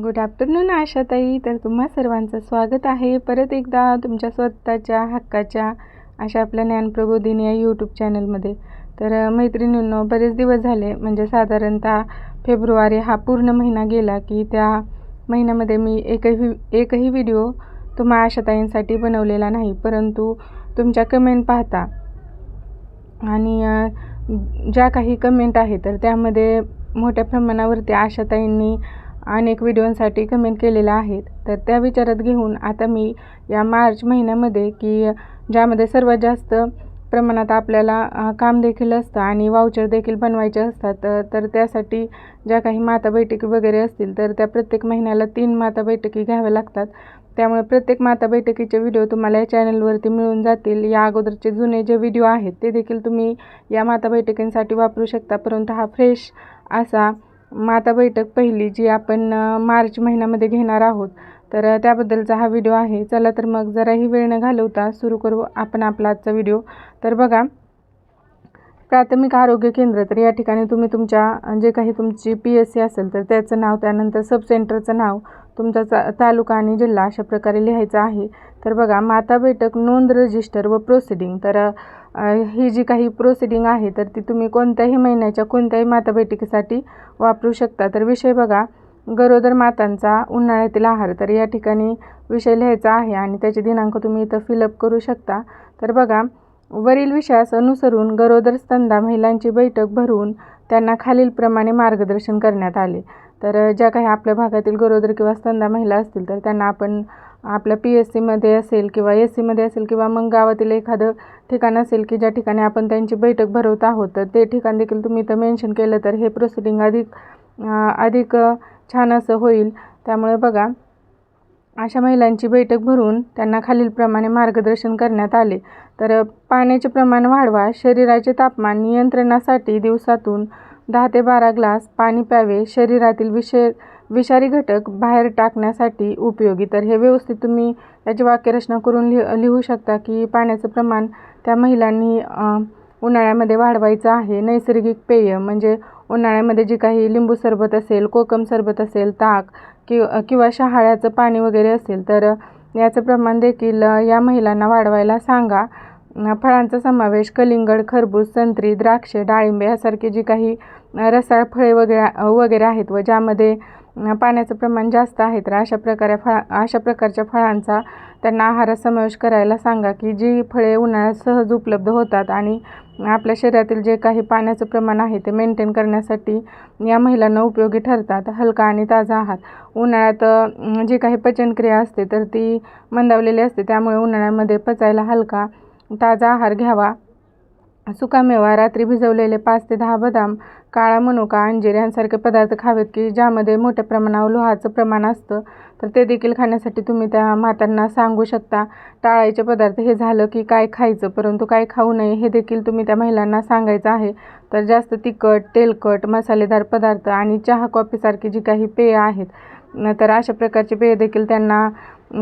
Good afternoon आशाताई. तर तुम्हा सर्वांचं स्वागत आहे परत एकदा तुमच्या स्वतःच्या हक्काच्या अशा आपल्या ज्ञानप्रबोधिनी या यूट्यूब चॅनलमध्ये. तर मैत्रिणींनो, बरेच दिवस झाले, म्हणजे साधारणतः फेब्रुवारी हा पूर्ण महिना गेला की त्या महिन्यामध्ये मी एकही व्हिडिओ तुम्हा आशाताईंसाठी बनवलेला नाही. परंतु तुमच्या कमेंट पाहता आणि ज्या काही कमेंट आहे तर त्यामध्ये मोठ्या प्रमाणावरती आशाताईंनी अनेक व्हिडिओंसाठी कमेंट केलेल्या आहेत. तर त्या विचारात घेऊन आता मी या मार्च महिन्यामध्ये की ज्यामध्ये सर्वात जास्त प्रमाणात आपल्याला काम देखील असतं आणि वाउचर देखील बनवायचे असतात, तर त्यासाठी ज्या काही माता बैठकी वगैरे असतील तर त्या प्रत्येक महिन्याला 3 माता बैठकी घ्याव्या लागतात. त्यामुळे प्रत्येक माता बैठकीचे व्हिडिओ तुम्हाला या चॅनलवरती मिळून जातील. या अगोदरचे जुने जे व्हिडिओ आहेत ते देखील तुम्ही या माता बैठकींसाठी वापरू शकता. परंतु हा फ्रेश असा माता बैठक पहिली जी आपण मार्च महिन्यामध्ये घेणार आहोत, तर त्याबद्दलचा हा व्हिडिओ आहे. चला तर मग जराही वेळ न घालवता सुरू करू आपण आपला आजचा व्हिडिओ. तर बघा, प्राथमिक आरोग्य केंद्र, तर या ठिकाणी तुम्ही तुमच्या जे काही तुमची PSC असेल तर त्याचं नाव, त्यानंतर सब सेंटरचं नाव, तुमचा तालुका आणि जिल्हा अशा प्रकारे लिहायचं आहे. तर बघा, माता बैठक नोंद, रजिस्टर व प्रोसिडिंग. तर ही जी काही प्रोसिडिंग आहे तर ती तुम्ही कोणत्याही महिन्याच्या कोणत्याही माता बैठकीसाठी वापरू शकता. तर विषय बघा, गरोदर मातांचा उन्हाळ्यातील आहार. तर या ठिकाणी विषय लिहायचा आहे आणि त्याचे दिनांक तुम्ही इथं फिलअप करू शकता. तर बघा, वरील विषयास अनुसरून गरोदर स्तनदा महिलांची बैठक भरवून त्यांना खालीलप्रमाणे मार्गदर्शन करण्यात आले. तर ज्या काही आपल्या भागातील गरोदर किंवा स्तनदा महिला असतील तर त्यांना आपण आपल्या PSCमध्ये असेल किंवा SCमध्ये असेल किंवा मग गावातील एखादं ठिकाण असेल की ज्या ठिकाणी आपण त्यांची बैठक भरवत आहोत, तर ते ठिकाण देखील तुम्ही इथं मेन्शन केलं तर हे प्रोसिडिंग अधिक छान असं होईल. त्यामुळे बघा, अशा महिलांची बैठक भरून त्यांना खालीलप्रमाणे मार्गदर्शन करण्यात आले. तर पाण्याचे प्रमाण वाढवा. शरीराचे तापमान नियंत्रणासाठी दिवसातून 10 ते 12 ग्लास पाणी प्यावे. शरीरातील विषारी घटक बाहेर टाकण्यासाठी उपयोगी. तर हे व्यवस्थित तुम्ही याची वाक्यरचना करून लिहू शकता की पाण्याचं प्रमाण त्या महिलांनी उन्हाळ्यामध्ये वाढवायचं आहे. नैसर्गिक पेय, म्हणजे उन्हाळ्यामध्ये जी काही लिंबू सरबत असेल, कोकम सरबत असेल, ताक किंवा शहाळ्याचं पाणी वगैरे असेल तर याचं प्रमाण देखील या महिलांना वाढवायला सांगा. फळांचा समावेश कलिंगड, खरबूज, संत्री, द्राक्षे, डाळिंबे यासारखे जी काही रसाळ फळे वगैरे आहेत व ज्यामध्ये पाण्याचं प्रमाण जास्त आहे, तर अशा प्रकारच्या फळांचा त्यांना आहारात समावेश करायला सांगा की जी फळे उन्हाळ्यात सहज उपलब्ध होतात आणि आपल्या शरीरातील जे काही पाण्याचं प्रमाण आहे ते मेंटेन करण्यासाठी या महिलांना उपयोगी ठरतात. हलका आणि ताजा आहार. उन्हाळ्यात जी काही पचनक्रिया असते तर ती मंदावलेली असते, त्यामुळे उन्हाळ्यामध्ये पचायला हलका ताजा आहार घ्यावा. सुकामेवा, रात्री भिजवलेले 5 ते 10 बदाम, काळा मनुका, अंजीर यांसारखे पदार्थ खावेत की ज्यामध्ये मोठ्या प्रमाणावर लोहाचं प्रमाण असतं, तर ते देखील खाण्यासाठी तुम्ही त्या मातांना सांगू शकता. टाळायचे पदार्थ हे झालं की काय खायचं परंतु काय खाऊ नये हे देखील तुम्ही त्या महिलांना सांगायचं आहे. तर जास्त तिखट, तेलकट, मसालेदार पदार्थ आणि चहा, कॉफीसारखी जी काही पेय आहेत तर अशा प्रकारचे पेय देखील त्यांना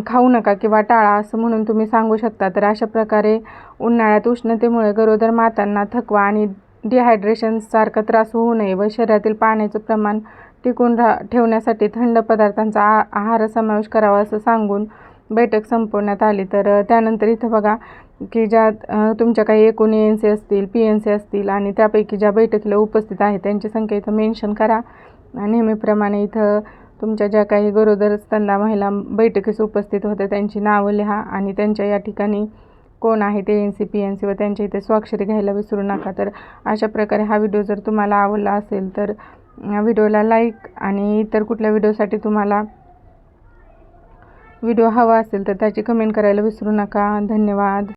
खाऊ नका किंवा टाळा असं म्हणून तुम्ही सांगू शकता. तर अशा प्रकारे उन्हाळ्यात उष्णतेमुळे गरोदर मातांना थकवा आणि डिहायड्रेशनसारखा त्रास होऊ नये व शरीरातील पाण्याचं प्रमाण टिकून ठेवण्यासाठी थंड पदार्थांचा आहार समावेश करावा असं सांगून बैठक संपवण्यात आली. तर त्यानंतर इथं बघा की ज्या तुमच्या काही एकूण ANC असतील, PNC असतील आणि त्यापैकी ज्या बैठकीला उपस्थित आहेत त्यांची संख्या इथं मेन्शन करा. नेहमीप्रमाणे इथं तुमच्या ज्या काही गरोदर स्तनदा महिला बैठकीस उपस्थित होत्या त्यांची नावं लिहा आणि त्यांच्या या ठिकाणी कोण आहे ते ANC, PNC व त्यांच्या इथे स्वाक्षरी घ्यायला विसरू नका. तर अशा प्रकारे हा व्हिडिओ जर तुम्हाला आवडला असेल तर व्हिडिओला लाईक आणि इतर कुठल्या व्हिडिओसाठी तुम्हाला व्हिडिओ हवा असेल तर त्याची कमेंट करायला विसरू नका. धन्यवाद.